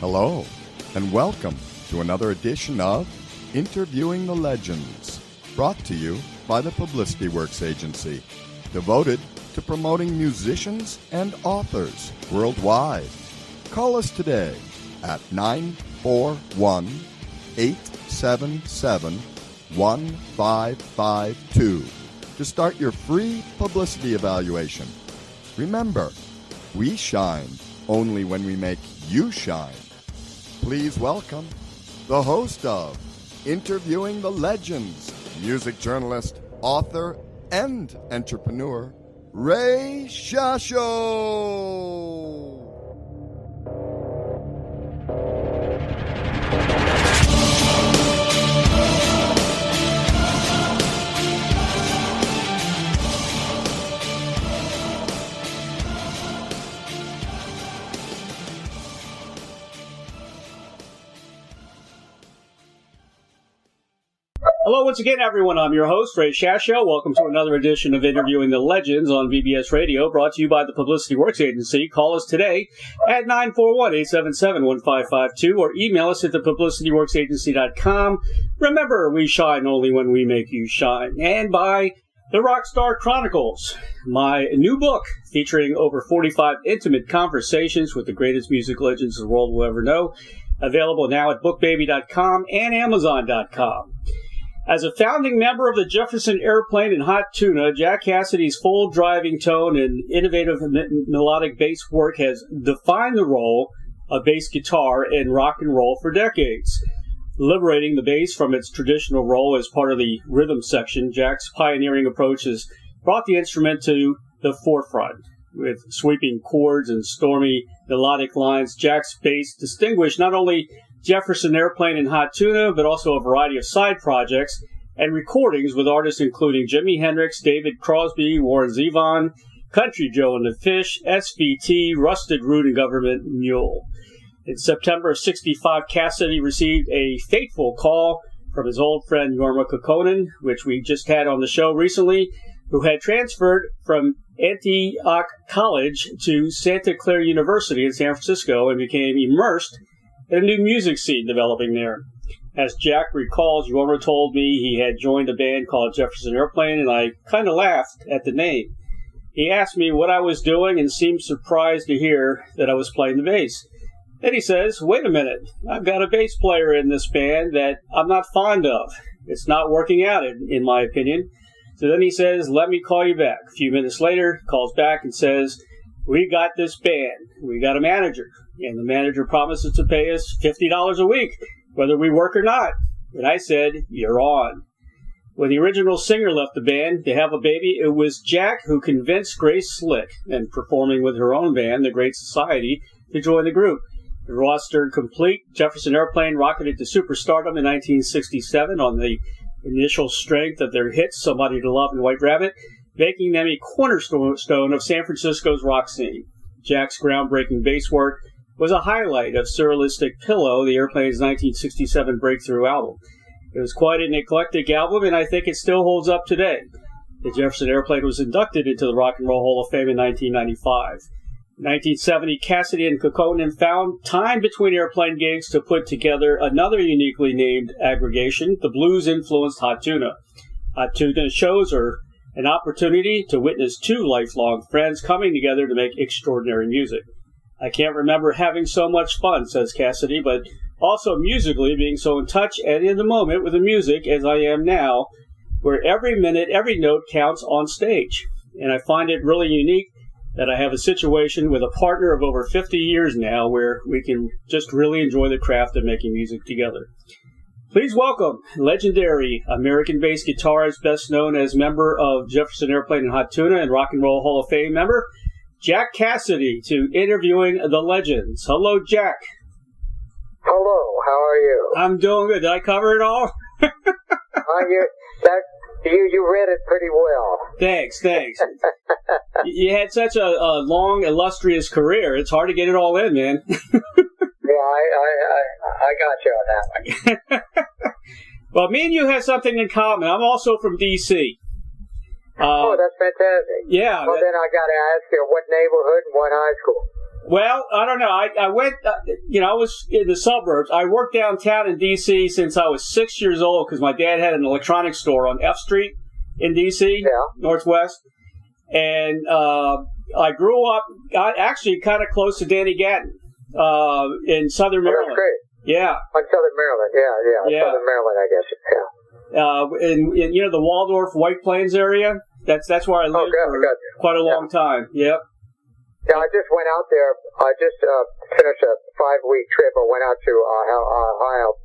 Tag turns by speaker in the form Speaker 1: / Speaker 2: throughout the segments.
Speaker 1: Hello, and welcome to another edition of Interviewing the Legends, brought to you by the Publicity Works Agency, devoted to promoting musicians and authors worldwide. Call us today at 941-877-1552 to start your free publicity evaluation. Remember, we shine only when we make you shine. Please welcome the host of Interviewing the Legends, music journalist, author, and entrepreneur, Ray Shasho.
Speaker 2: Hello once again, everyone. I'm your host, Ray Shasho. Welcome to another edition of Interviewing the Legends on VBS Radio, brought to you by the Publicity Works Agency. Call us today at 941-877-1552 or email us at thepublicityworksagency.com. Remember, we shine only when we make you shine. And by the Rockstar Chronicles, my new book featuring over 45 intimate conversations with the greatest music legends the world will ever know. Available now at bookbaby.com and amazon.com. As a founding member of the Jefferson Airplane and Tuna, Jack Casady's full driving tone and innovative melodic bass work has defined the role of bass guitar in rock and roll for decades. Liberating the bass from its traditional role as part of the rhythm section, Jack's pioneering approach has brought the instrument to the forefront. With sweeping chords and stormy melodic lines, Jack's bass distinguished not only Jefferson Airplane and Tuna, but also a variety of side projects and recordings with artists including Jimi Hendrix, David Crosby, Warren Zevon, Country Joe and the Fish, SVT, Rusted Root and Gov't Mule. In September of '65, Casady received a fateful call from his old friend Jorma Kaukonen, which we just had on the show recently, who had transferred from Antioch College to Santa Clare University in San Francisco and became immersed a new music scene developing there. As Jack recalls, Jorma told me he had joined a band called Jefferson Airplane, and I kind of laughed at the name. He asked me what I was doing and seemed surprised to hear that I was playing the bass. Then he says, wait a minute, I've got a bass player in this band that I'm not fond of. It's not working out, in my opinion. So then he says, let me call you back. A few minutes later, he calls back and says, we got this band. We got a manager. And the manager promises to pay us $50 a week, whether we work or not. And I said, you're on. When the original singer left the band to have a baby, it was Jack who convinced Grace Slick, and performing with her own band, The Great Society, to join the group. The roster complete, Jefferson Airplane rocketed to superstardom in 1967 on the initial strength of their hits, Somebody to Love and White Rabbit, making them a cornerstone of San Francisco's rock scene. Jack's groundbreaking bass work was a highlight of Surrealistic Pillow, the Airplane's 1967 breakthrough album. It was quite an eclectic album, and I think it still holds up today. The Jefferson Airplane was inducted into the Rock and Roll Hall of Fame in 1995. In 1970, Casady and Kaukonen found time between Airplane gigs to put together another uniquely named aggregation, the blues-influenced Tuna. Tuna shows are an opportunity to witness two lifelong friends coming together to make extraordinary music. I can't remember having so much fun, says Casady, but also musically being so in touch and in the moment with the music as I am now, where every minute, every note counts on stage. And I find it really unique that I have a situation with a partner of over 50 years now where we can just really enjoy the craft of making music together. Please welcome legendary American bass guitarist, best known as member of Jefferson Airplane and Tuna and Rock and Roll Hall of Fame member, Jack Casady, to Interviewing the Legends. Hello, Jack.
Speaker 3: Hello, how are you?
Speaker 2: I'm doing good. Did I cover it all?
Speaker 3: You read it pretty well.
Speaker 2: Thanks. You had such a long, illustrious career. It's hard to get it all in, man.
Speaker 3: Yeah, I got you on that one.
Speaker 2: Well, me and you have something in common. I'm also from D.C.
Speaker 3: Oh, that's fantastic.
Speaker 2: Yeah.
Speaker 3: Well, then I got to ask you, what neighborhood and what high school?
Speaker 2: Well, I don't know. I went, I was in the suburbs. I worked downtown in D.C. since I was 6 years old because my dad had an electronics store on F Street in D.C., Northwest. And I grew up actually kind of close to Danny Gatton in Southern Maryland.
Speaker 3: That's great.
Speaker 2: Yeah.
Speaker 3: On Southern Maryland, yeah. Southern Maryland, I guess, yeah.
Speaker 2: In the Waldorf White Plains area. That's where I lived for quite a long time. Yep.
Speaker 3: Yeah, I just went out there. I just finished a 5-week trip. I went out to Ohio,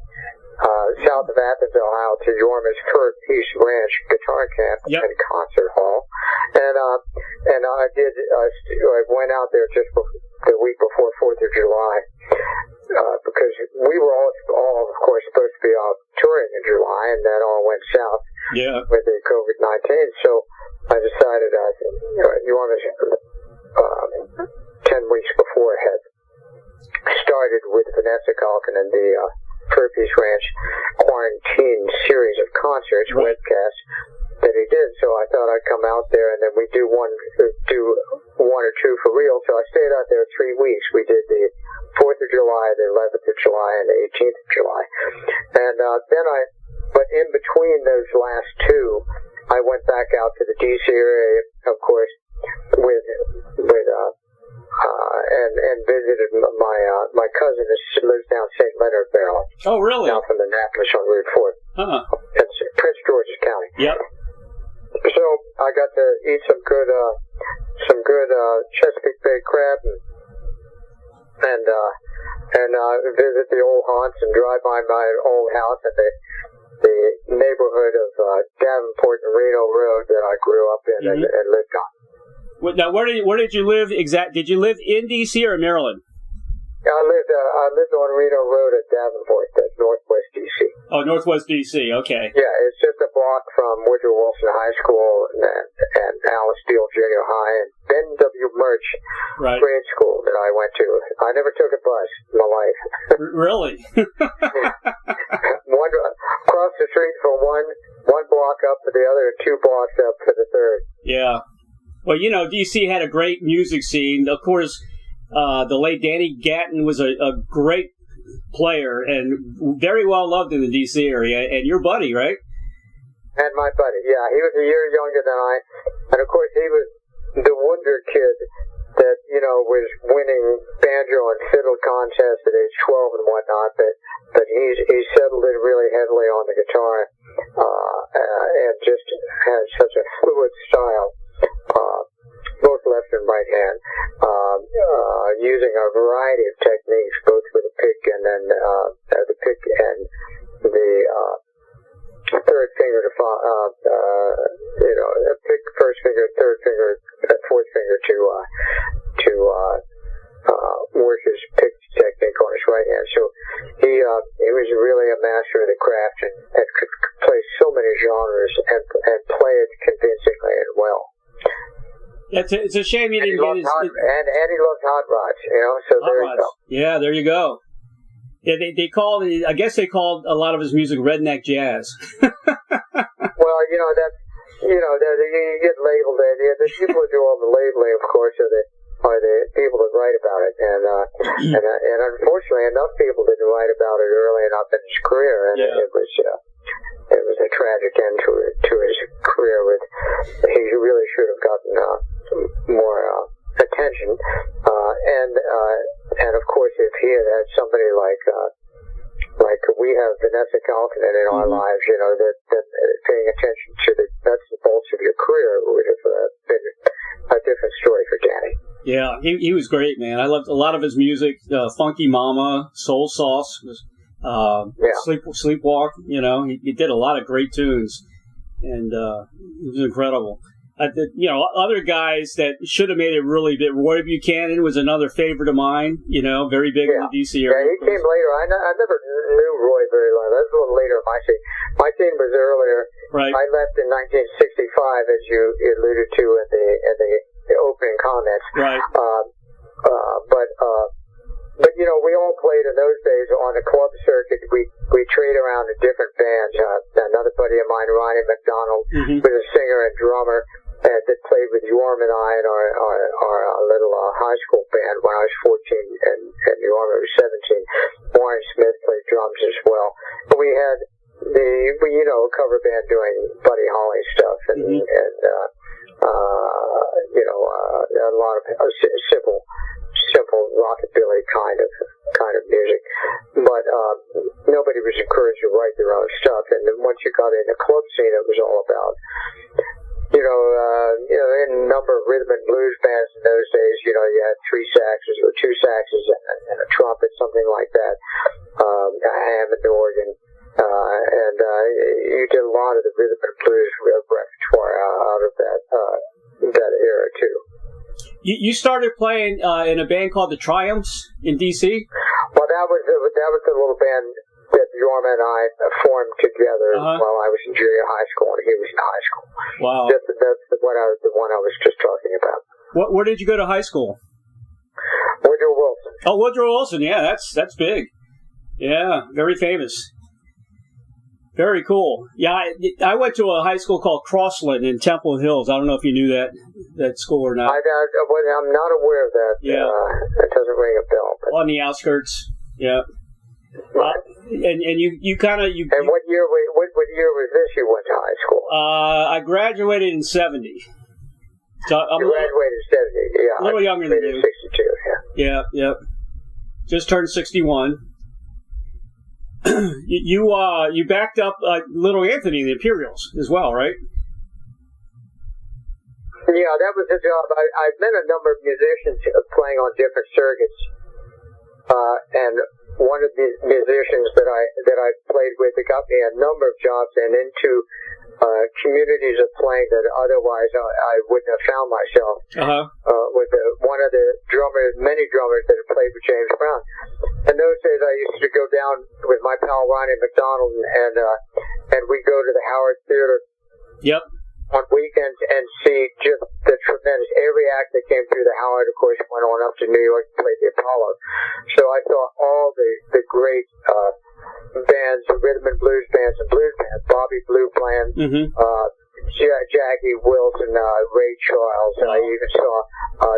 Speaker 3: south of Athens, Ohio, to Jorma's Third Piece Ranch Guitar Camp and Concert Hall, and I did. I went out there just the week before 4th of July because we were all of course supposed to be out touring in July, and that all went south with the COVID-19. So I decided Jorma's 10 weeks before had started with Vanessa Kaukonen and the Purpose Ranch quarantine series of concerts, webcasts that he did. So I thought I'd come out there and then we do one or two for real. So I stayed out there 3 weeks. We did the 4th of July, the 11th of July, and the 18th of July. And but in between those last two, I went back out to the D.C. area, of course, and visited my cousin who lives down St. Leonard, Maryland.
Speaker 2: Oh, really?
Speaker 3: Down from Annapolis on Route 4. It's Prince George's County.
Speaker 2: Yep.
Speaker 3: So I got to eat some good Chesapeake Bay crab and visit the old haunts and drive by my old house at the neighborhood of Davenport and Reno Road that I grew up in and lived on.
Speaker 2: Now, where did you live Did you live in D.C. or Maryland?
Speaker 3: I lived on Reno Road at Davenport. That's Northwest D.C.
Speaker 2: Oh, Northwest D.C. Okay.
Speaker 3: Yeah, it's just a block from Woodrow Wilson High School and Alice Steele Junior High and Ben W. Murch grade school that I went to. I never took a bus in my life.
Speaker 2: Really?
Speaker 3: Across the street from one block up for the other, and 2 blocks up for the third.
Speaker 2: Yeah. Well, D.C. had a great music scene. Of course, the late Danny Gatton was a great player and very well loved in the D.C. area. And your buddy, right?
Speaker 3: And my buddy, yeah. He was a year younger than I. And, of course, he was the wonder kid that, was winning banjo and fiddle contests at age 12 and whatnot. But he settled in really heavily on the guitar and just had such a fluid style. Both left and right hand, using a variety of techniques, both with the pick and then the pick and the third finger to pick, first finger, third finger, fourth finger to work his pick technique on his right hand. So he was really a master of the craft and could play so many genres and play it convincingly and well.
Speaker 2: It's a shame you didn't get his...
Speaker 3: And he loved hot rods, so there you go.
Speaker 2: Yeah, there you go. Yeah, they called, I guess they called a lot of his music redneck jazz.
Speaker 3: Well, that's, you get labeled it. The people who do all the labeling, of course, are the people that write about it. And unfortunately, enough people didn't write about it early enough in his career, and it was a tragic end to his career. He really should have gotten more attention, and of course, if he had somebody like we have Vanessa Kaukonen in our lives, that paying attention to the nuts and bolts of your career would have been a different story for Danny.
Speaker 2: Yeah, he was great, man. I loved a lot of his music. Funky Mama, Soul Sauce, Sleepwalk. He did a lot of great tunes, and it was incredible. Other guys that should have made it really big. Roy Buchanan was another favorite of mine. Very big in the D.C. area.
Speaker 3: Yeah, he came later. I never knew Roy very long. That was a little later in my scene. My scene was earlier.
Speaker 2: Right.
Speaker 3: I left in 1965, as you alluded to in the opening comments.
Speaker 2: Right.
Speaker 3: But we all played in those days on the club circuit. We trade around in different bands. Another buddy of mine, Ronnie McDonald, was a singer and drummer. that played with Jorma and I in our little high school band when I was 14 and Jorma was 17. Warren Smith played drums as well. But we had cover band doing Buddy Holly stuff and a lot of simple rockabilly kind of music. But nobody was encouraged to write their own stuff. And then once you got in the club scene, it was all about in a number of rhythm and blues bands in those days, you had 3 saxes or 2 saxes and a trumpet, something like that, a Hammond organ, and you did a lot of the rhythm and blues repertoire out of that era too.
Speaker 2: You started playing in a band called the Triumphs in D.C.?
Speaker 3: Well, that was the little band that Jorma and I formed together while I was in junior high school and he was in high school.
Speaker 2: Wow.
Speaker 3: That's the one I was just talking about.
Speaker 2: Where did you go to high school?
Speaker 3: Woodrow Wilson.
Speaker 2: Oh, Woodrow Wilson. Yeah, that's big. Yeah, very famous. Very cool. Yeah, I went to a high school called Crossland in Temple Hills. I don't know if you knew that school or not.
Speaker 3: I'm not aware of that.
Speaker 2: Yeah.
Speaker 3: That doesn't ring a bell. But.
Speaker 2: On the outskirts. Yeah.
Speaker 3: Right.
Speaker 2: And you kind of...
Speaker 3: And what year was this you went to high school?
Speaker 2: I graduated in 70. So I'm
Speaker 3: you graduated in 70, yeah.
Speaker 2: A little younger than you.
Speaker 3: 62, yeah.
Speaker 2: Yeah. Just turned 61. You backed up Little Anthony and the Imperials as well, right?
Speaker 3: Yeah, that was a job. I've met a number of musicians playing on different circuits, and one of the musicians that I played with, it got me a number of jobs and into communities of playing that otherwise I wouldn't have found myself. With one of the many drummers that had played with James Brown. In those days, I used to go down with my pal Ronnie McDonald, and we'd go to the Howard Theater.
Speaker 2: Yep.
Speaker 3: On weekends and see just the tremendous, every act that came through the Howard, of course, went on up to New York to play the Apollo. So I saw all the great bands, rhythm and blues bands and blues bands, Bobby Blue Bland, Jackie Wilson, Ray Charles. I even saw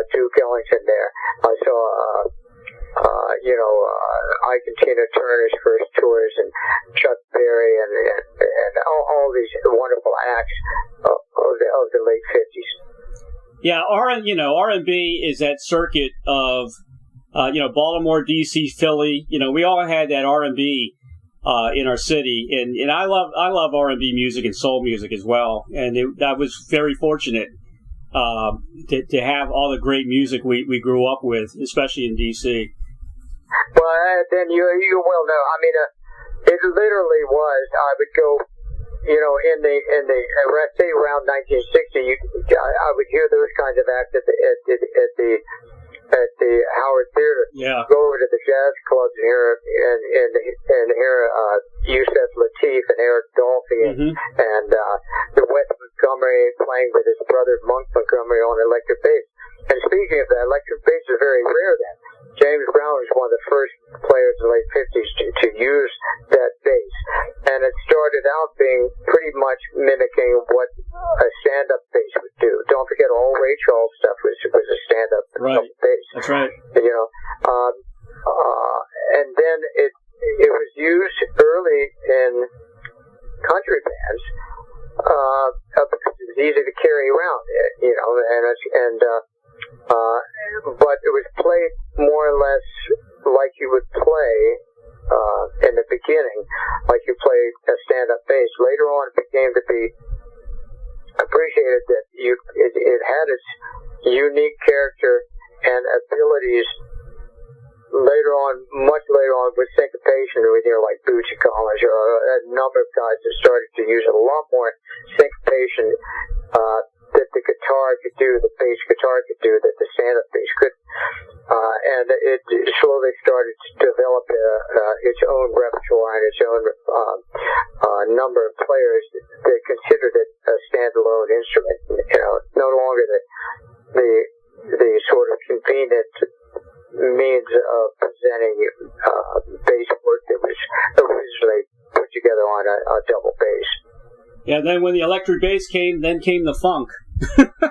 Speaker 3: Duke Ellington there. I saw Ike and Tina Turner's first tours, and Chuck Berry, and all these wonderful acts of the late 50s.
Speaker 2: Yeah, R&B is that circuit of Baltimore, D.C., Philly. We all had that R&B in our city, and I love R&B music and soul music as well. And I was very fortunate to have all the great music we grew up with, especially in D.C.
Speaker 3: Well, then you will know. I mean, it literally was. I would go, in the say around 1960, I would hear those kinds of acts at the Howard Theater.
Speaker 2: Yeah.
Speaker 3: Go over to the jazz clubs and hear Yusef Lateef and Eric Dolphy and the Wes Montgomery playing with his brother Monk Montgomery on electric bass. And speaking of that, electric bass is very rare then. James Brown was one of the first players in the late 50s to use that bass. And it started out being pretty much mimicking what a stand-up bass would do. Don't forget, all Ray Charles stuff was a stand-up bass.
Speaker 2: That's right.
Speaker 3: And then it was used early in country bands because it was easy to carry around, but it was played more or less like you would play in the beginning, like you played a stand-up bass. Later on, it began to be appreciated that it had its unique character and abilities. Much later on, with syncopation, with like Bootsy Collins or a number of guys that started to use a lot more syncopation that the guitar could do, the bass guitar could do, that the stand-up bass could. And it slowly started to develop its own repertoire and its own number of players that considered it a standalone instrument. No longer the sort of convenient means of presenting bass work that was originally put together on a double bass.
Speaker 2: Yeah, then when the electric bass came, then came the funk.
Speaker 3: Right.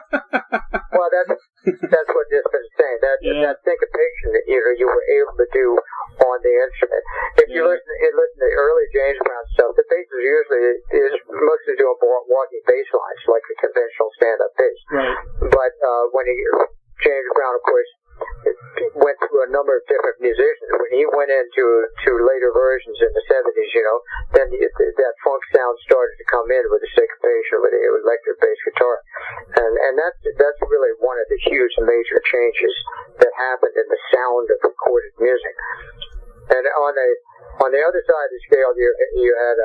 Speaker 3: were able to do on the instrument. If you listen to the early James Brown stuff, the bass is mostly doing walking bass lines like a conventional stand-up bass.
Speaker 2: Right.
Speaker 3: But James Brown, of course, went through a number of different musicians. When he went into later versions in the 70s, then that funk sound started to come in with the syncopation with the electric bass guitar, and that's really one of the huge major changes that happened in the sound of recorded music. And on the other side of the scale, you had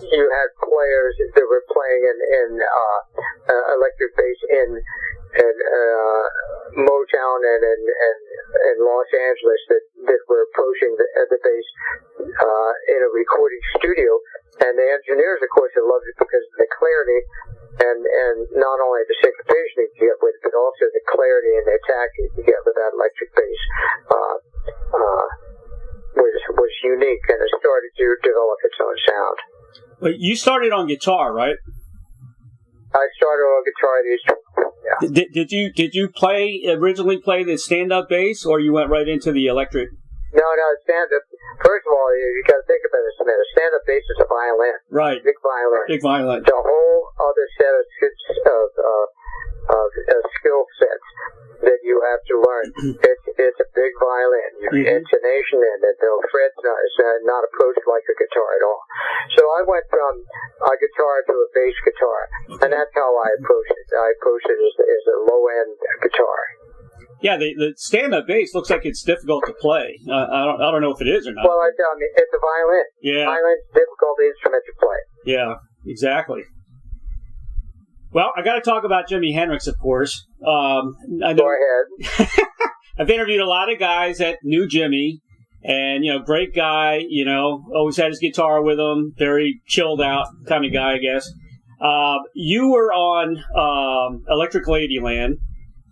Speaker 3: you had players that were playing in electric bass in Motown and in Los Angeles that were approaching the bass in a recording studio, and the engineers, of course, loved it because of the clarity and not only the syncopation you could get with it, but also the clarity and the attack you could get with that electric bass. Was unique, and it started to develop its own sound.
Speaker 2: But you started on guitar, right?
Speaker 3: I started on guitar at age 12. Yeah.
Speaker 2: Did you originally play the stand-up bass, or you went right into the electric?
Speaker 3: No, stand-up. First of all, you got to think about this a minute. Stand-up bass is a violin.
Speaker 2: Right.
Speaker 3: Big violin.
Speaker 2: Big violin.
Speaker 3: The whole other set of skill sets that you have to learn. It's a big violin. Your intonation in it, the frets is not approached like a guitar at all. So I went from a guitar to a bass guitar, and that's how I approached it. I approached it as a low-end guitar.
Speaker 2: Yeah, the stand-up bass looks like it's difficult to play. I don't know if it is or not.
Speaker 3: Well, it's a violin.
Speaker 2: Yeah.
Speaker 3: Violin's a difficult instrument to play.
Speaker 2: Yeah, exactly. Well, I got to talk about Jimi Hendrix, of course.
Speaker 3: Go ahead.
Speaker 2: I've interviewed a lot of guys that knew Jimmy, and great guy. Always had his guitar with him. Very chilled out kind of guy, I guess. You were on Electric Ladyland,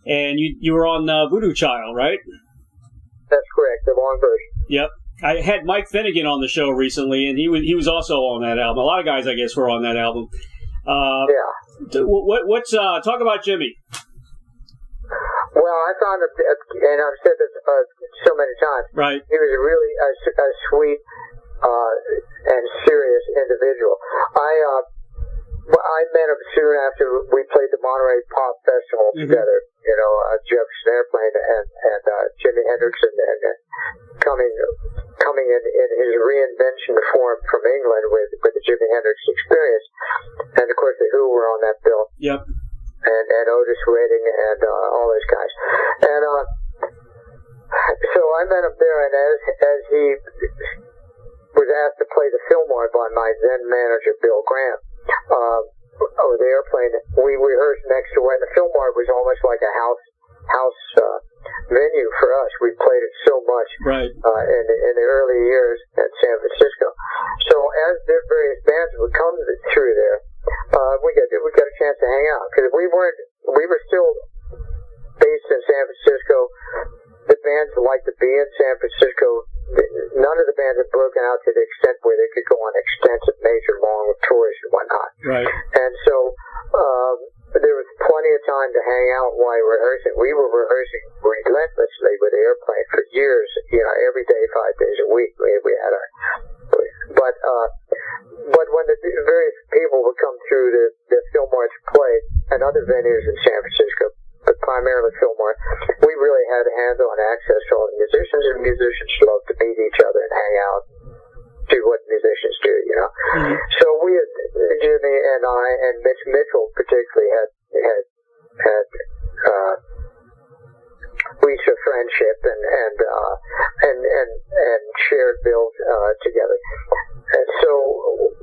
Speaker 2: and you were on Voodoo Child, right?
Speaker 3: That's correct. The long version.
Speaker 2: Yep. I had Mike Finnegan on the show recently, and he was also on that album. A lot of guys, I guess, were on that album.
Speaker 3: Yeah.
Speaker 2: What's talk about Jimmy?
Speaker 3: Well, I found him, and I've said this so many times.
Speaker 2: Right.
Speaker 3: He was really a sweet and serious individual. I met him soon after we played the Monterey Pop Festival together. Jefferson Airplane and Jimi Hendrix, and coming in his reinvention form from England with the Jimi Hendrix Experience, and of course the Who were on that bill.
Speaker 2: Yep.
Speaker 3: And Otis Redding and all those guys. And so I met him there, and as he was asked to play the Fillmore by my then manager Bill Graham, over the airplane, we rehearsed next to where the Fillmore was almost like a house venue for us. We played it so much
Speaker 2: right.
Speaker 3: In the early years at San Francisco. So as the various bands would come through there, we got a chance to hang out because we were still based in San Francisco. The bands liked to be in San Francisco. None of the bands had broken out to the extent where they could go on extensive, major, long tours and whatnot.
Speaker 2: Right.
Speaker 3: And so there was plenty of time to hang out while rehearsing. We were rehearsing relentlessly with the airplane for years. Every day, 5 days a week. We had our. But when the various people would come through the Fillmore to play and other venues in San Francisco, but primarily Fillmore, we really had hands-on access to all the musicians, and musicians love to meet each other and hang out, do what musicians do,
Speaker 2: Mm-hmm.
Speaker 3: So we, Jimmy and I, and Mitch Mitchell particularly, had reached a friendship and shared bills together. And so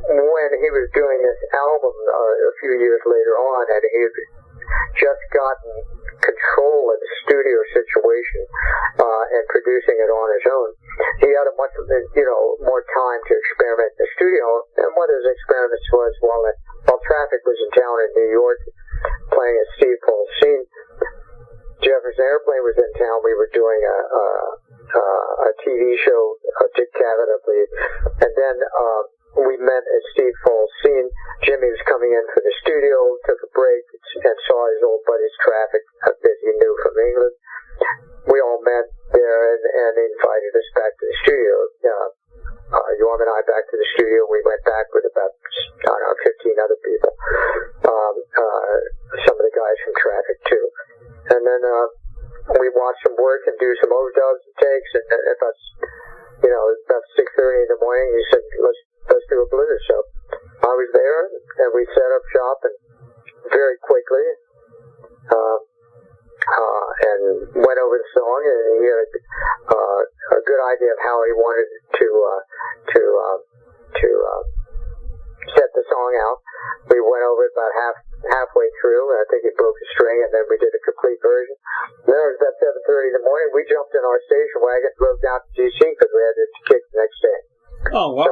Speaker 3: when he was doing this album a few years later on, and he had just gotten control of the studio situation and producing it on his own, he had a much more time to experiment in the studio. And one of his experiments was while Traffic was in town in New York playing at Steve Paul's Scene, Jefferson Airplane was in town. We were doing a TV show, Dick Cavett, I believe, and then we met at Steve Falls scene. Jimmy was coming in for the studio, took a break, and saw his old buddy's Traffic that he knew from England. We all met there and invited us back to the studio. Jorma and I back to the studio. We went back with about, 15 other people. Some of the guys from Traffic too. And then we watched them work and do some overdubs and takes, and about 6:30 in the morning, he said, let's do a blues. So I was there, and we set up shop, and very quickly, and went over the song, and he had a good idea of how he wanted to set the song out. We went over it about halfway through, and I think he broke a string, and then we did a complete version. Then it was about 7:30 in the morning. We jumped in our station wagon, drove down to D.C. because we had to kick the next day.
Speaker 2: Oh, wow.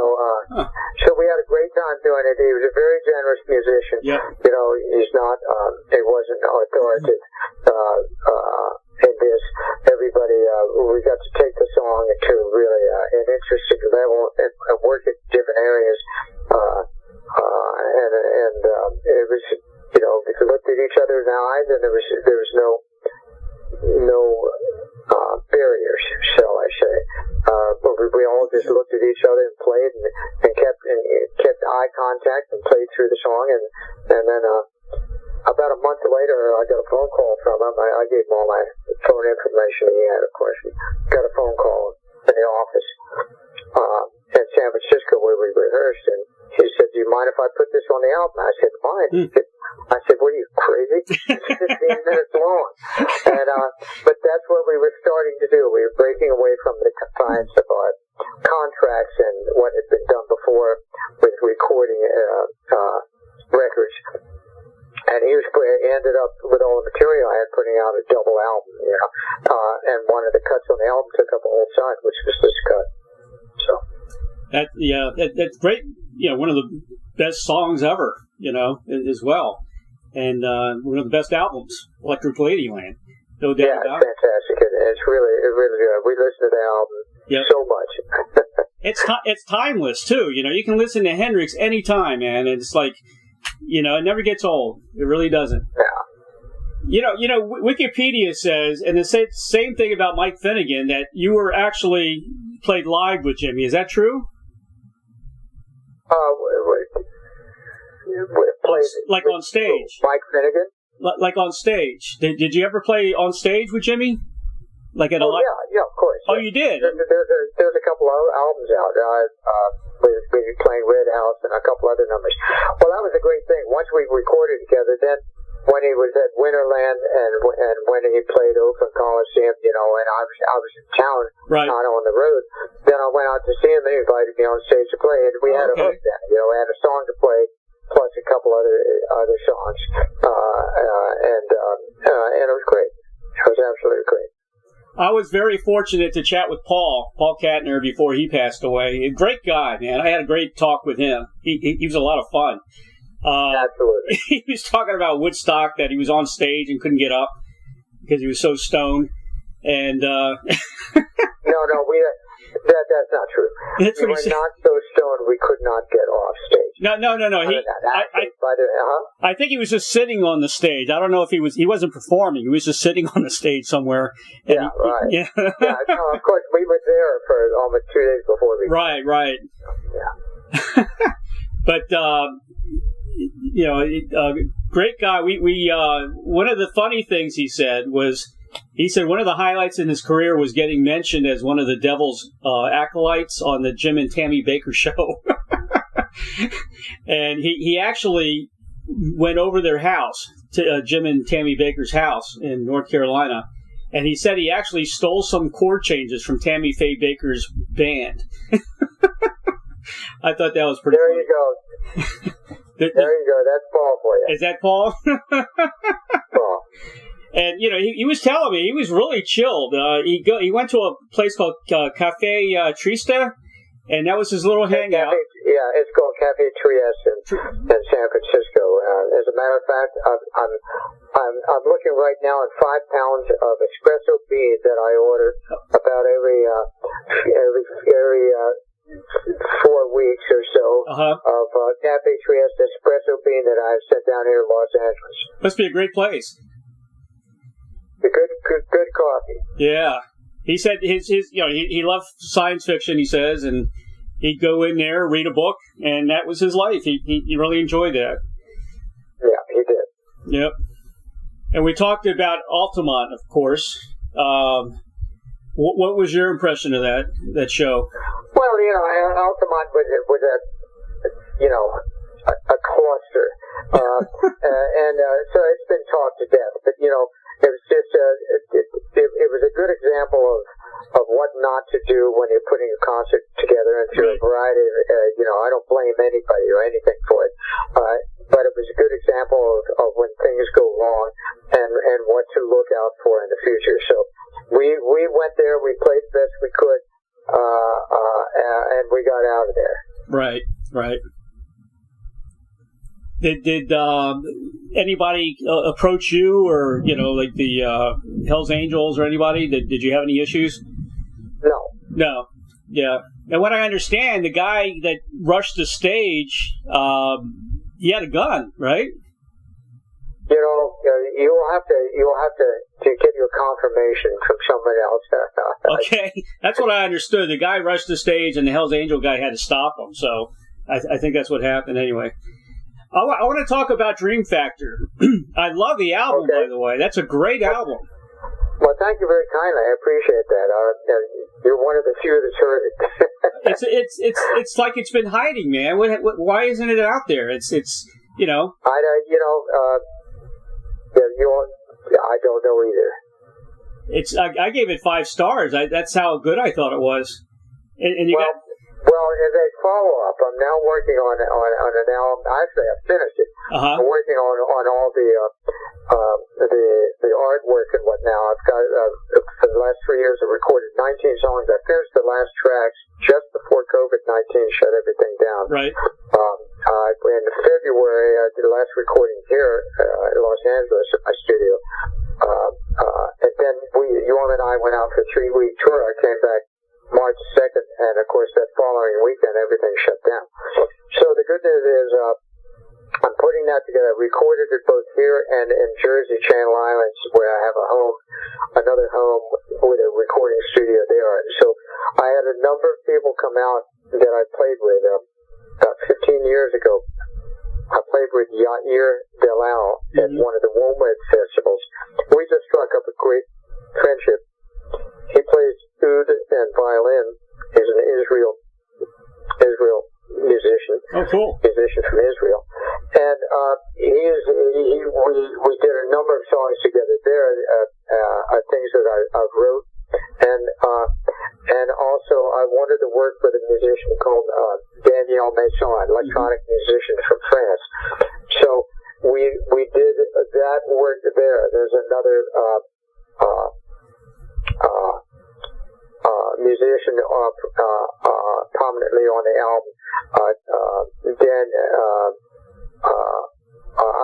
Speaker 3: So we had a great time doing it. He was a very generous musician.
Speaker 2: Yep.
Speaker 3: He's not, he wasn't authoritative in this. Everybody, we got to take the song to really an interesting level and work at different areas. And it was, we looked at each other in the eyes, and there was no barriers, shall I say. We all just looked at each other and played and kept eye contact and played through the song, and then about a month later I got a phone call from him. I gave him all my phone information he had, of course. Got a phone call in the office in San Francisco where we rehearsed, and he said, "Do you mind if I put this on the album?" I said, "Fine." I said, "What are you, crazy? It's 15 minutes long." And but that's what we were starting to do. We were breaking away from the confines of our contracts and what had been done before with recording records. And he ended up with all the material I had, putting out a double album, and one of the cuts on the album took up a whole side, which was this cut. So
Speaker 2: that's great. One of the best songs ever, as well. And one of the best albums, Electric Ladyland. No doubt about it.
Speaker 3: Fantastic. It's really good. We listen to the album so much.
Speaker 2: It's timeless too. You can listen to Hendrix anytime, man. And it's like, it never gets old. It really doesn't.
Speaker 3: Yeah.
Speaker 2: Wikipedia says, and the same thing about Mike Finnegan, that you were actually played live with Jimmy. Is that true? Like on stage.
Speaker 3: Mike Finnegan?
Speaker 2: Like on stage. Did you ever play on stage with Jimmy? Like at a
Speaker 3: yeah, of course.
Speaker 2: Oh, you did?
Speaker 3: There's a couple of albums out. We were playing Red House and a couple other numbers. Well, that was a great thing. Once we recorded together, then when he was at Winterland and when he played Oakland Coliseum, and I was in town,
Speaker 2: right,
Speaker 3: not on the road, then I went out to see him. They invited me on stage to play, and we had a hook then. We had a song to play, plus a couple other songs, and it was great. It was absolutely great.
Speaker 2: I was very fortunate to chat with Paul Katner before he passed away. A great guy, man. I had a great talk with him. He was a lot of fun.
Speaker 3: Absolutely.
Speaker 2: He was talking about Woodstock, that he was on stage and couldn't get up because he was so stoned. And
Speaker 3: No, that's not true.
Speaker 2: That's
Speaker 3: we were not so stoned we could not get off stage.
Speaker 2: No. I think he was just sitting on the stage. I don't know if he wasn't performing. He was just sitting on the stage somewhere.
Speaker 3: Yeah, right.
Speaker 2: Yeah.
Speaker 3: No, of course, we were there for almost 2 days before we...
Speaker 2: Right.
Speaker 3: Yeah.
Speaker 2: But, great guy. We one of the funny things he said one of the highlights in his career was getting mentioned as one of the Devil's acolytes on the Jim and Tammy Bakker show. And he actually went over their house, to Jim and Tammy Bakker's house in North Carolina, and he said he actually stole some chord changes from Tammy Faye Bakker's band. I thought that was pretty funny.
Speaker 3: You go. There you go. That's Paul for you.
Speaker 2: Is that Paul?
Speaker 3: Paul.
Speaker 2: And, he was telling me he was really chilled. He went to a place called Cafe Trista, and that was his little hangout.
Speaker 3: It's called Cafe Trieste in San Francisco. As a matter of fact, I'm looking right now at 5 pounds of espresso beans that I order about every 4 weeks or so of Cafe Trieste espresso bean that I've sent down here in Los Angeles.
Speaker 2: Must be a great place.
Speaker 3: A good coffee.
Speaker 2: Yeah. He said he loved science fiction, he says, and he'd go in there, read a book, and that was his life. He really enjoyed that.
Speaker 3: Yeah, he did.
Speaker 2: Yep. And we talked about Altamont, of course. What was your impression of that show?
Speaker 3: Well, Altamont was a cluster, and so it's been talked to death. But it was just it was a good example of what not to do when you're putting a concert together into a variety of I don't blame anybody or anything for it, but it was a good example of when things go wrong and what to look out for in the future. So we went there, we played the best we could, and we got out of there.
Speaker 2: Right. Did anybody approach you, or like the Hells Angels or anybody? Did you have any issues? No. Yeah. And what I understand, the guy that rushed the stage, he had a gun, right? You'll
Speaker 3: have to get your confirmation from someone else.
Speaker 2: Okay, that's what I understood. The guy rushed the stage, and the Hells Angel guy had to stop him. So I think that's what happened anyway. I want to talk about Dream Factor. I love the album, by the way. That's a great album.
Speaker 3: Well, thank you very kindly. I appreciate that. You're one of the few that's heard it.
Speaker 2: It's like it's been hiding, man. Why isn't it out there? I don't know either. I gave it 5 stars. That's how good I thought it was. And you got.
Speaker 3: Well, as a follow-up, I'm now working on an album. Actually, I've finished it. I'm working on all the artwork and what now. I've got for the last 3 years, I've recorded 19 songs. I finished the last tracks just before COVID-19 shut everything down.
Speaker 2: Right.
Speaker 3: In February, I did the last recording here in Los Angeles at my studio. And then Jorma and I went out for a 3-week tour. I came back March 2nd, and of course that following weekend everything shut down. So the good news is I'm putting that together. I recorded it both here and in Jersey, Channel Islands, where I have another home with a recording studio there. So I had a number of people come out that I played with about 15 years ago. I played with Yair Delal at one of the WOMED festivals. We just struck up a great friendship. He plays oud and violin. He's an Israel musician.
Speaker 2: Oh, cool.
Speaker 3: Musician from Israel. And we did a number of songs together there, things that I wrote. And also I wanted to work with a musician called Daniel Maison, an electronic musician from France. So we did that work there. There's another musician prominently on the album,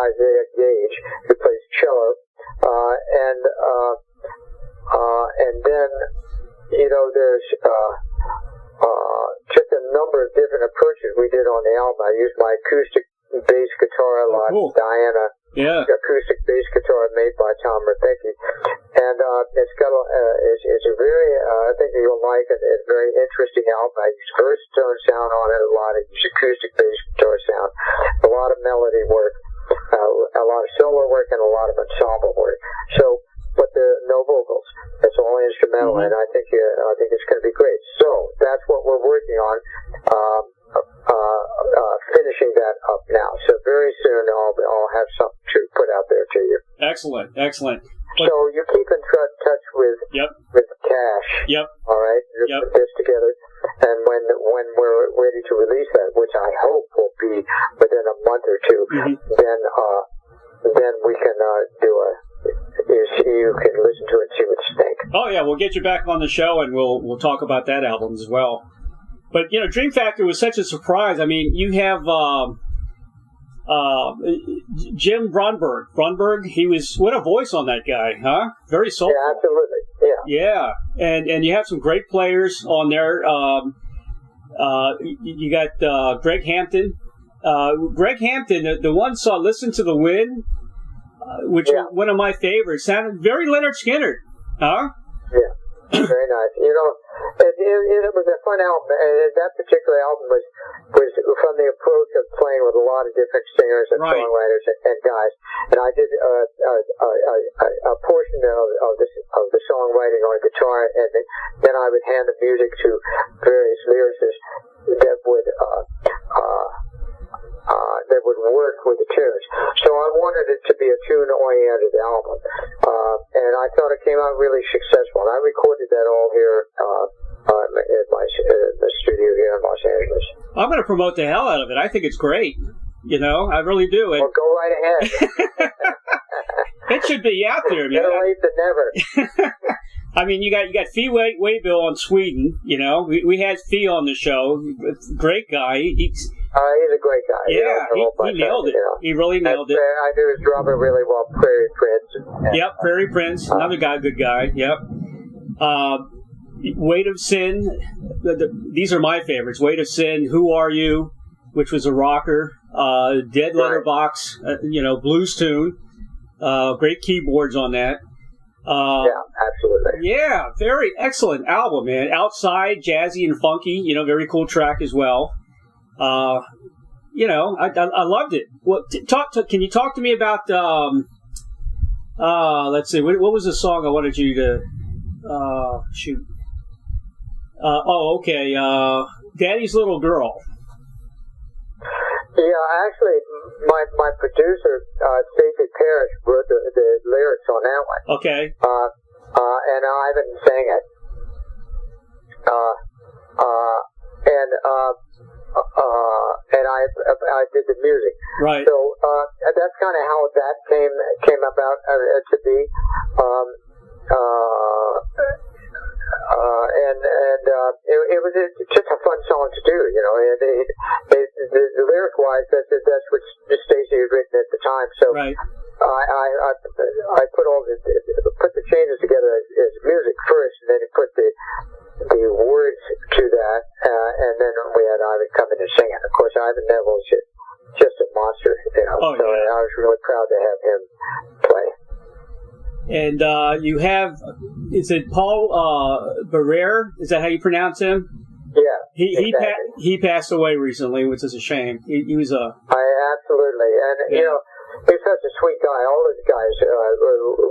Speaker 3: Isaiah Gage, who plays cello, and then there's just a number of different approaches we did on the album. I used my acoustic bass guitar a lot,
Speaker 2: cool.
Speaker 3: Diana.
Speaker 2: Yeah.
Speaker 3: Acoustic bass guitar made by Tom Rapecki, and it's got it's a very I think you'll like it. It's a very interesting album. I use versatone sound on it a lot. I use acoustic bass guitar sound, a lot of melody work, a lot of solo work, and a lot of ensemble work. So, but there are no vocals. It's all instrumental, and I think it's going to be great. So that's what we're working on. Finishing that up now. So very soon I'll have something to put out there to you.
Speaker 2: Excellent.
Speaker 3: So you keep in touch with Cash.
Speaker 2: Yep.
Speaker 3: All right. You put this together, and when we're ready to release that, which I hope will be within a month or two, then we can do you can listen to it and see what you think.
Speaker 2: Oh yeah, we'll get you back on the show and we'll talk about that album as well. But Dream Factor was such a surprise. I mean, you have Jim Brunberg. What a voice on that guy, huh? Very soulful.
Speaker 3: Yeah, absolutely. Yeah.
Speaker 2: Yeah, and you have some great players on there. You got Greg Hampton. Greg Hampton, the one song, Listen to the Wind, which was one of my favorites. Sounded very Leonard Skinner. Huh?
Speaker 3: Yeah. Very nice. You know, it was a fun album. That particular album was from the approach of playing with a lot of different singers and songwriters and guys. And I did a portion of the songwriting on guitar, and then I would hand the music to various lyricists that would work with the tunes. So I wanted it to be a tune-oriented album, and I thought it came out really successful. And I recorded that all here in the studio here in Los Angeles.
Speaker 2: I'm going to promote the hell out of it. I think it's great. You know, I really do.
Speaker 3: Well, go right ahead.
Speaker 2: It should be out there, man.
Speaker 3: Better late than never.
Speaker 2: I mean, you got Fee Waybill on Sweden. You know, we had Fee on the show. Great guy. He's
Speaker 3: a great guy.
Speaker 2: Yeah, he nailed it. You know. He really nailed it.
Speaker 3: I knew his drummer really well, Prairie Prince.
Speaker 2: Yep, Prairie Prince, another guy, good guy. Yep. Weight of Sin. These are my favorites. Weight of Sin. Who Are You? Which was a rocker. Dead Letterbox. Blues tune. Great keyboards on that.
Speaker 3: Yeah, absolutely.
Speaker 2: Yeah, very excellent album, man. Outside, jazzy and funky. Very cool track as well. I loved it. Well, can you talk to me about? Let's see. What was the song I wanted you to shoot? Okay. Daddy's Little Girl.
Speaker 3: Yeah, actually, my producer, Stacey Parrish, wrote the lyrics on that one.
Speaker 2: Okay.
Speaker 3: And Ivan sang it. And I did the music.
Speaker 2: Right.
Speaker 3: So that's kind of how that came about to be. It was just a fun song to do, the lyric wise, that's what Stacey had written at the time. So
Speaker 2: right.
Speaker 3: I put the changes together as music first, and then put the words to that, and then we had Ivan come in and sing it. Of course, Ivan Neville's just a monster,
Speaker 2: Oh,
Speaker 3: so
Speaker 2: yeah.
Speaker 3: I was really proud to have him play.
Speaker 2: And you have, is it Paul Barrere? Is that how you pronounce him?
Speaker 3: Yeah.
Speaker 2: Exactly. He passed away recently, which is a shame. He was a...
Speaker 3: Absolutely. And, he's such a sweet guy. All those guys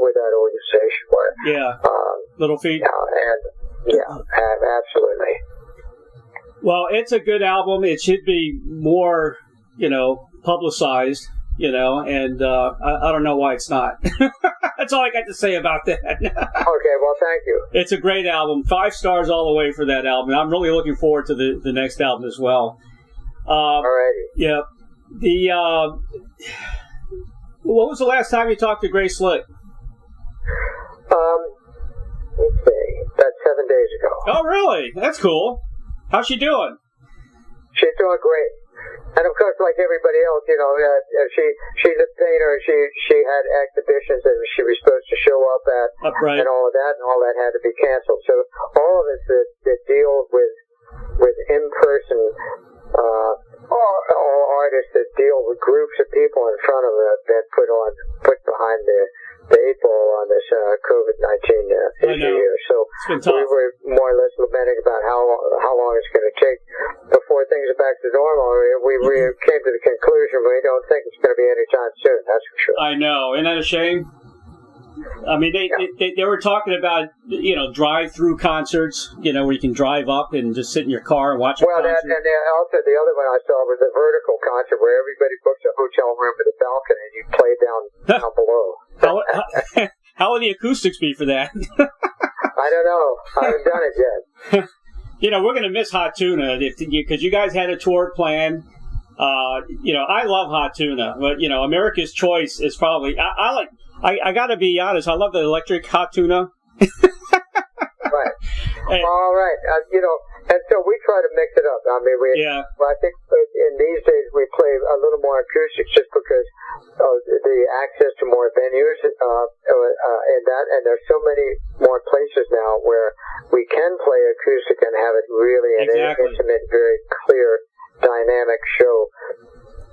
Speaker 3: with that organization were.
Speaker 2: Yeah. Little Feat.
Speaker 3: Absolutely.
Speaker 2: Well, it's a good album. It should be more, publicized, and I don't know why it's not. That's all I got to say about that.
Speaker 3: Okay, well, thank you.
Speaker 2: It's a great album. 5 stars all the way for that album. I'm really looking forward to the next album as well.
Speaker 3: Alrighty.
Speaker 2: Yeah. What was the last time you talked to Grace Slick?
Speaker 3: Let's see. That's 7 days ago.
Speaker 2: Oh, really? That's cool. How's she doing?
Speaker 3: She's doing great. And of course, like everybody else, she's a painter. She had exhibitions that she was supposed to show up at,
Speaker 2: right.
Speaker 3: and all of that had to be canceled. So all of us that deal with in-person, all artists that deal with groups of people in front of them have been put behind the 8 ball on this COVID-19 issue here. So we were more or less lamenting about how long it's going to take before things are back to normal. We came to the conclusion we don't think it's going to be anytime soon, that's for sure.
Speaker 2: I know. Isn't that a shame? I mean, they were talking about, drive-through concerts, where you can drive up and just sit in your car and watch a concert.
Speaker 3: And also the other one I saw was a vertical concert where everybody books a hotel room with a balcony and you play down below.
Speaker 2: How will the acoustics be for that?
Speaker 3: I don't know. I haven't done it yet.
Speaker 2: We're going to miss Hot Tuna because you guys had a tour planned. I love Hot Tuna, but America's Choice is probably I got to be honest. I love the electric Hot Tuna.
Speaker 3: Right. All right. And so we try to mix it up. I mean, I think in these days we play a little more acoustics just because of the access to more venues and there's so many more places now where we can play acoustic and have it really an intimate, very clear, dynamic show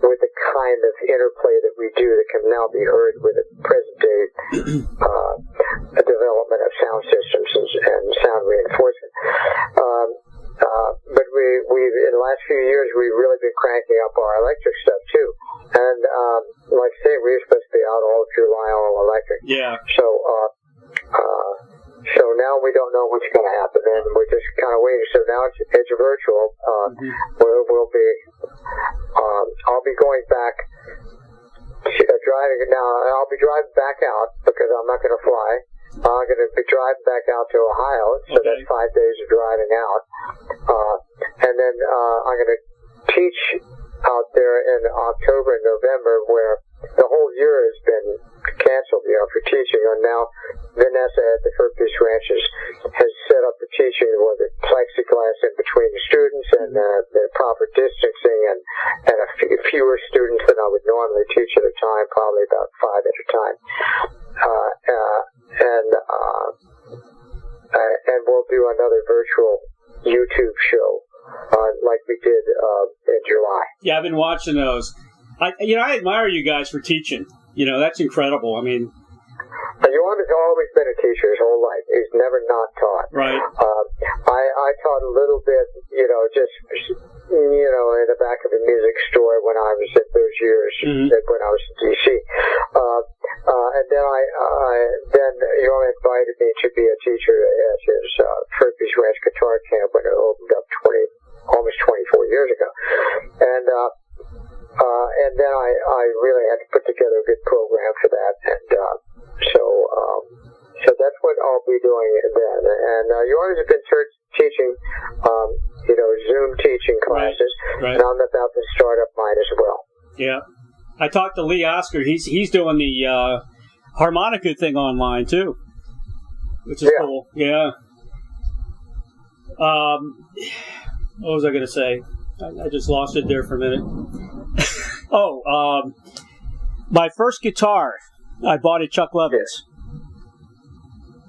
Speaker 3: with the kind of interplay that we do that can now be heard with the present day development of sound systems and sound reinforcement. But we've in the last few years we've really been cranking up our electric stuff too. And like I say, we were supposed to be out all of July all electric.
Speaker 2: Yeah.
Speaker 3: So now we don't know what's going to happen, and we're just kind of waiting. So now it's virtual. We'll be. I'll be going back driving now. I'll be driving back out because I'm not going to fly. I'm going to be driving back out to Ohio, so that's 5 days of driving out. And then I'm going to teach out there in October and November, where the whole year has been canceled, for teaching. And now Vanessa at the Furpies Ranches has set up the teaching with the plexiglass in between the students and the proper distancing and fewer students than I would normally teach at a time, probably about 5 at a time. And we'll do another virtual YouTube show like we did in July.
Speaker 2: Yeah, I've been watching those. I admire you guys for teaching. That's incredible. I mean,
Speaker 3: Jorma's always been a teacher his whole life. He's never not taught.
Speaker 2: Right.
Speaker 3: I taught a little bit, just in the back of a music store when I was in those years, when I was in D.C. And then Jorma invited me to be a teacher at his Furpies Ranch guitar camp when it opened up almost 24 years ago. And then I really had to put together a good program for that, and so that's what I'll be doing then. And Jorma's been teaching, Zoom teaching classes,
Speaker 2: right.
Speaker 3: And I'm about to start up mine as well.
Speaker 2: Yeah, I talked to Lee Oscar. He's doing the harmonica thing online too, which is cool. Yeah. What was I going to say? I just lost it there for a minute. My first guitar I bought at Chuck Levin's.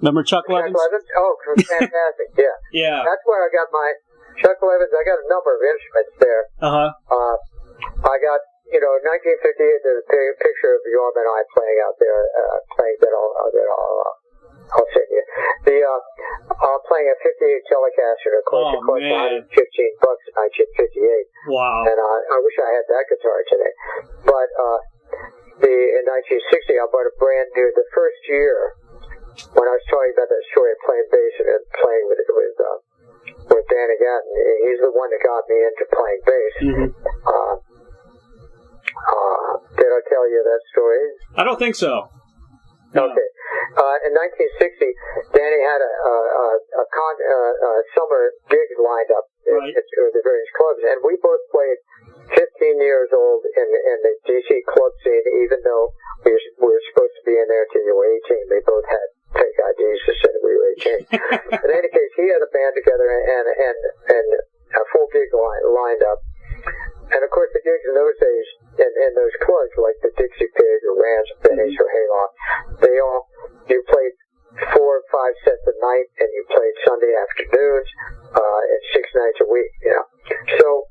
Speaker 2: Remember Chuck Levin's?
Speaker 3: Oh, fantastic! Yeah.
Speaker 2: Yeah.
Speaker 3: That's where I got my Chuck Levin's. I got a number of instruments there. I got, 1958. There's a picture of Jorma and I playing out there, playing that I'll send you. Playing a 58 Telecaster, of course. It cost $115 in 1958.
Speaker 2: Wow.
Speaker 3: And I wish I had that guitar today. But in 1960, I bought a brand new. The first year, when I was talking about that story of playing bass and playing with Dan again, he's the one that got me into playing bass. Did I tell you that story?
Speaker 2: I don't think so.
Speaker 3: No. Okay. In 1960, Danny had a summer gigs lined up at the various clubs, and we both played 15 years old in the DC club scene, even though we were supposed to be in there till you were 18. They both had fake IDs that said we were 18. In any case, he had a band together and a full gig lined up. And of course, the gigs in those days, in those clubs, like the Dixie Pig or Rams or Benny's or Hayloft, you played 4 or 5 sets a night, and you played Sunday afternoons, and 6 nights a week, So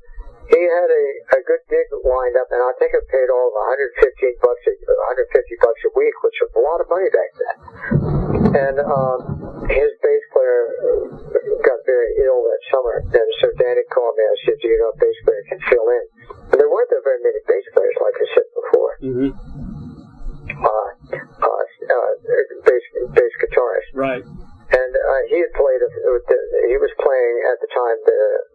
Speaker 3: he had a good gig lined up, and I think I paid all of $150 a week, which was a lot of money back then. And his bass player got very ill that summer, and so Danny called me and said, "Do you know a bass player can fill in?" And there weren't very many bass players, like I said before. Bass guitarist.
Speaker 2: Right.
Speaker 3: And he had played. He was playing at the time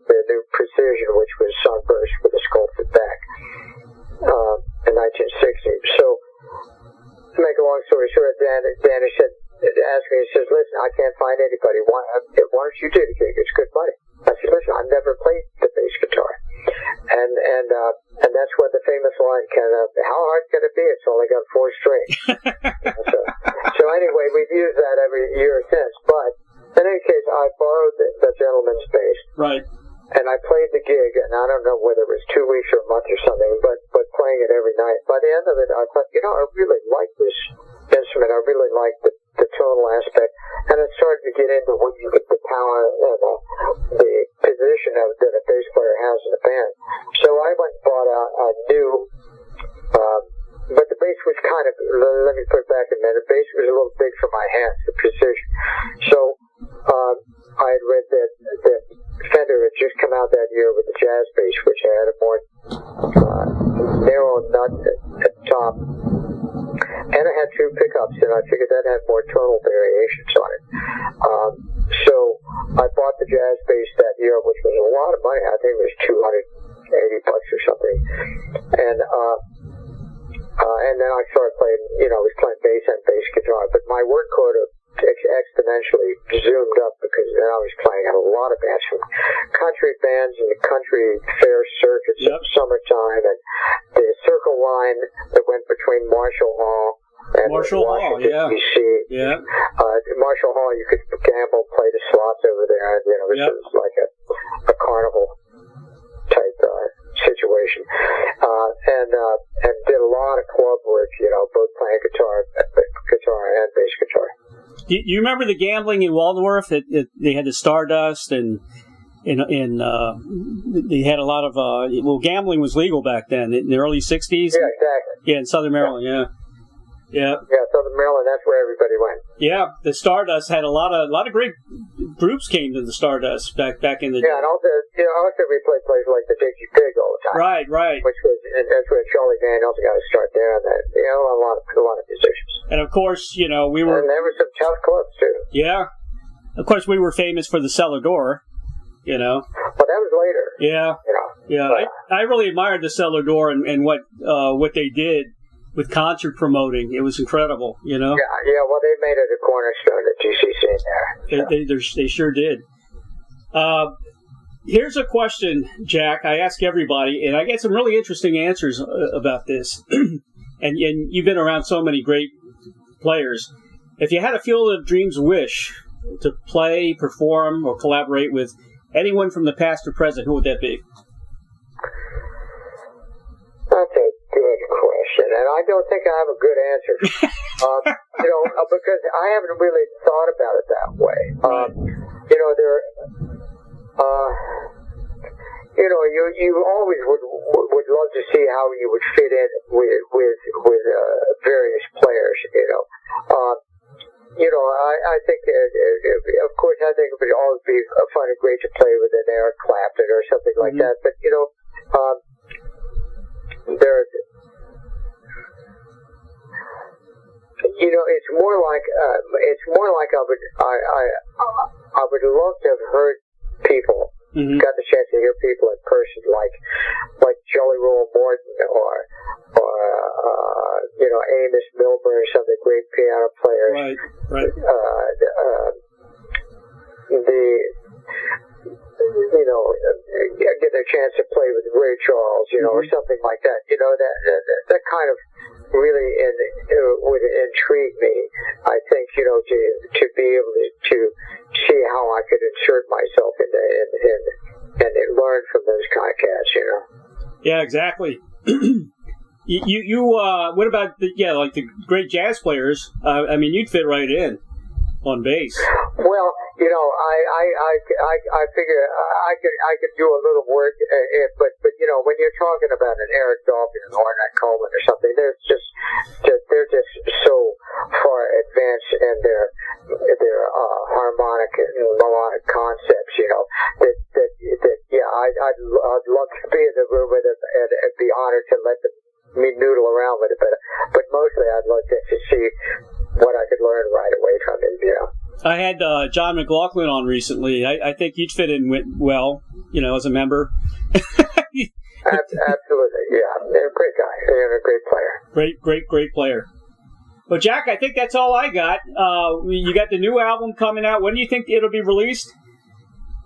Speaker 3: the new Precision, which was Sunburst with a sculpted back, in 1960. So, to make a long story short, Danny asked me. He says, "Listen, I can't find anybody. Why don't you do the gig? It's good money." I said, "Listen, I've never played the bass guitar," and that's where the famous line how hard can it be? It's only got 4 strings. So anyway, we've used that every year since. But in any case, I borrowed the gentleman's bass.
Speaker 2: Right.
Speaker 3: And I played the gig, and I don't know whether it was 2 weeks or a month or something, but playing it every night. By the end of it, I thought, I really like this instrument. I really like the the tonal aspect, and I started to get into what you get the power and the position that a bass player has in a band. So I went and bought a new, but the bass was kind of, let me put it back a minute, the bass was a little big for my hands, the precision. So I had read that Fender had just come out that year with the jazz bass, which had a more narrow nut at the top. And it had two pickups, and I figured that had more tonal variations on it. So I bought the jazz bass that year, which was a lot of money. I think it was $280 or something. And then I started playing, I was playing bass and bass guitar. But my work quota exponentially zoomed up because then I was playing at a lot of bands, from country bands and the country fair circuits in the summertime, and the circle line that went between Marshall Hall and Washington, D.C.
Speaker 2: Yeah.
Speaker 3: Marshall Hall, you could gamble, play the slots over there, and it was like a carnival type situation. And did a lot of club work, both playing guitar and bass guitar.
Speaker 2: Do you remember the gambling in Waldorf? They had the Stardust, and they had a lot of gambling was legal back then in the early '60s.
Speaker 3: Yeah, exactly.
Speaker 2: Yeah, in Southern Maryland. Yeah.
Speaker 3: Southern Maryland. That's where everybody went.
Speaker 2: Yeah, the Stardust had a lot of great groups came to the Stardust back in the day.
Speaker 3: Yeah, and also we played places like the Dixie Pig all the time.
Speaker 2: Right.
Speaker 3: That's where Charlie Daniels got to start there, and a lot of musicians.
Speaker 2: And of course, we were.
Speaker 3: And there were some tough clubs too.
Speaker 2: Yeah, of course we were famous for the Cellar Door.
Speaker 3: Well, that was later.
Speaker 2: Yeah. Yeah. I really admired the Cellar Door and what they did with concert promoting. It was incredible. Yeah.
Speaker 3: Well, they made it a cornerstone at GCC there. So.
Speaker 2: They sure did. Here's a question, Jack. I ask everybody, and I get some really interesting answers about this. and you've been around so many great players. If you had a Field of Dreams wish to play, perform, or collaborate with anyone from the past or present, who would that be?
Speaker 3: That's a good question, and I don't think I have a good answer. Because I haven't really thought about it that way. You always would love to see how you would fit in with various players. I think, of course, I think it would always be fun and great to play with an Eric Clapton or something like that. But it's more like I would love to have heard people. Got the chance to hear people in person, like Jelly Roll Morton or Amos Milburn, some of the great piano players.
Speaker 2: Right.
Speaker 3: Get a chance to play with Ray Charles, or something like that. That kind of really would intrigue me. I think, to be able to see how I could insert myself and learn from those kind of cats,
Speaker 2: Yeah, exactly. You what about the great jazz players? You'd fit right in on bass.
Speaker 3: Well, I figure I could do a little work, but when you're talking about an Eric Dolphin and Ornette Coleman or something, they're just so far advanced in their harmonic and melodic concepts, I'd love to be in the room with them and be honored to let me noodle around with it, but mostly I'd love to see what I could learn right away from him,
Speaker 2: I had John McLaughlin on recently. I think you'd fit in well, as a member.
Speaker 3: Absolutely, yeah. They're a great guy. They're a great player.
Speaker 2: Great player. Well, Jack, I think that's all I got. You got the new album coming out. When do you think it'll be released?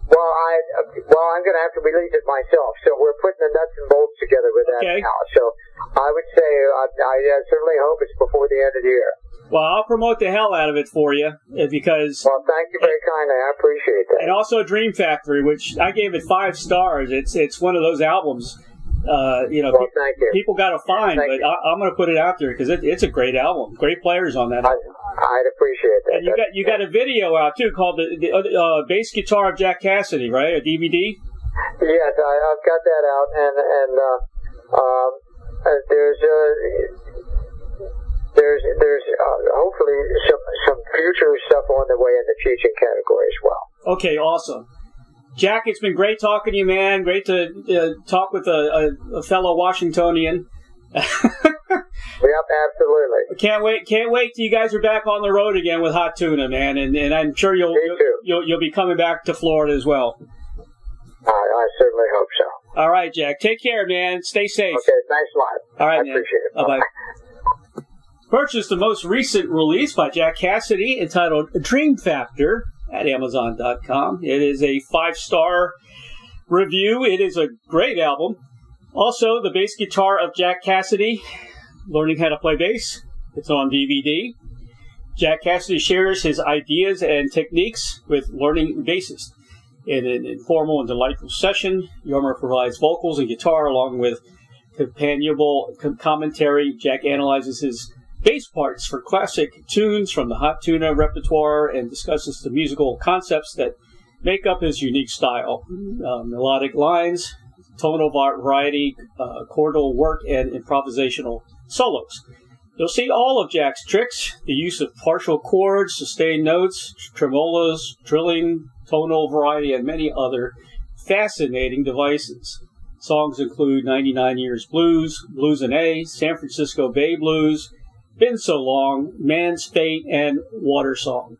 Speaker 3: Well, I'm going to have to release it myself. So we're putting the nuts and bolts together with that now. So I would say I certainly hope it's before the end of the year.
Speaker 2: Well, I'll promote the hell out of it for you because.
Speaker 3: Well, thank you very kindly. I appreciate that.
Speaker 2: And also Dream Factory, which I gave it 5 stars. It's one of those albums.
Speaker 3: Well, thank you.
Speaker 2: people got to find,
Speaker 3: Thank
Speaker 2: but
Speaker 3: you.
Speaker 2: I'm going to put it out there because it's a great album. Great players on that album.
Speaker 3: I'd appreciate that.
Speaker 2: And you got a video out too called the bass guitar of Jack Casady, right? A DVD.
Speaker 3: Yes, I've got that out, and there's hopefully some future stuff on the way in the teaching category as well.
Speaker 2: Okay, awesome. Jack, it's been great talking to you, man. Great to talk with a fellow Washingtonian.
Speaker 3: Yep, absolutely.
Speaker 2: Can't wait till you guys are back on the road again with Hot Tuna, man. And I'm sure you'll be coming back to Florida as well.
Speaker 3: I certainly hope so.
Speaker 2: All right, Jack. Take care, man. Stay safe.
Speaker 3: Okay, thanks a lot.
Speaker 2: All right,
Speaker 3: I
Speaker 2: man.
Speaker 3: appreciate it.
Speaker 2: Bye-bye. Purchase the most recent release by Jack Casady entitled Dream Factor at Amazon.com. It is a 5-star review. It is a great album. Also, the bass guitar of Jack Casady, Learning How to Play Bass. It's on DVD. Jack Casady shares his ideas and techniques with learning bassists. In an informal and delightful session, Jorma provides vocals and guitar along with companionable commentary. Jack analyzes his bass parts for classic tunes from the Hot Tuna repertoire and discusses the musical concepts that make up his unique style. Melodic lines, tonal variety, chordal work, and improvisational solos. You'll see all of Jack's tricks, the use of partial chords, sustained notes, tremolos, trilling, tonal variety, and many other fascinating devices. Songs include 99 Years Blues, Blues in A, San Francisco Bay Blues, Been So Long, Man's Fate, and Water Song.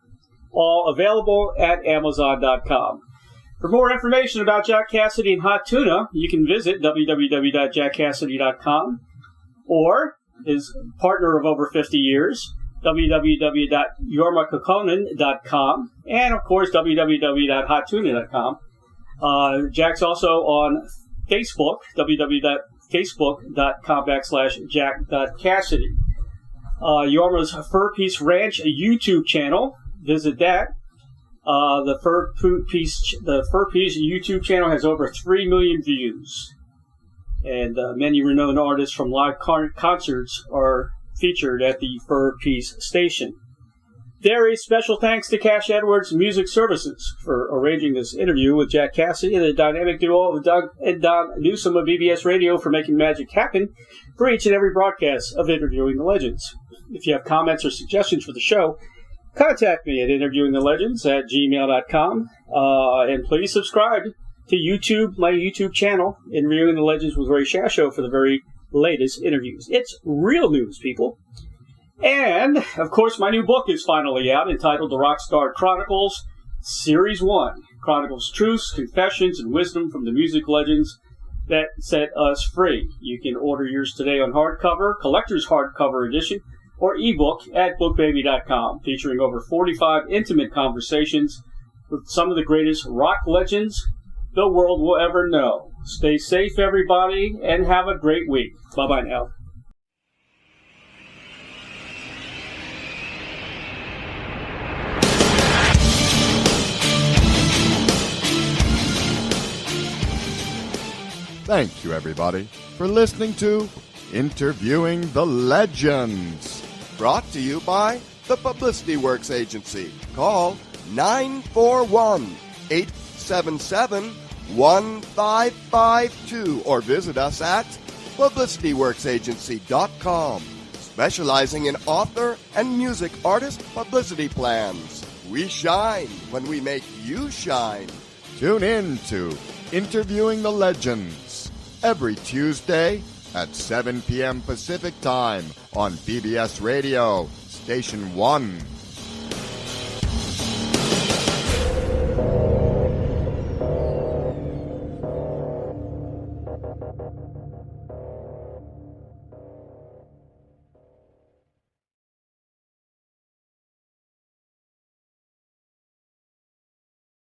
Speaker 2: All available at Amazon.com. For more information about Jack Casady and Hot Tuna, you can visit www.jackcasady.com or his partner of over 50 years, www.jormakaukonen.com, and of course www.hottuna.com. Jack's also on Facebook, www.facebook.com/jack.cassidy. Jorma's Fur Piece Ranch YouTube channel, visit that. The Fur Piece YouTube channel has over 3 million views, and many renowned artists from live concerts are featured at the Fur Piece station. Very special thanks to Cash Edwards Music Services for arranging this interview with Jack Casady, and the dynamic duo of Doug and Don Newsom of BBS Radio for making magic happen for each and every broadcast of Interviewing the Legends. If you have comments or suggestions for the show, contact me at interviewingthelegends@gmail.com, and please subscribe to my YouTube channel, Interviewing the Legends with Ray Shasho, for the very latest interviews. It's real news, people. And, of course, my new book is finally out, entitled The Rockstar Chronicles, Series 1. Chronicles truths, confessions, and wisdom from the music legends that set us free. You can order yours today on hardcover, collector's hardcover edition, or ebook at bookbaby.com, featuring over 45 intimate conversations with some of the greatest rock legends the world will ever know. Stay safe, everybody, and have a great week. Bye-bye now.
Speaker 1: Thank you, everybody, for listening to Interviewing the Legends. Brought to you by the Publicity Works Agency. Call 941-877-1552 or visit us at publicityworksagency.com, specializing in author and music artist publicity plans. We shine when we make you shine. Tune in to Interviewing the Legends every Tuesday at 7 p.m. Pacific Time on PBS Radio, Station 1.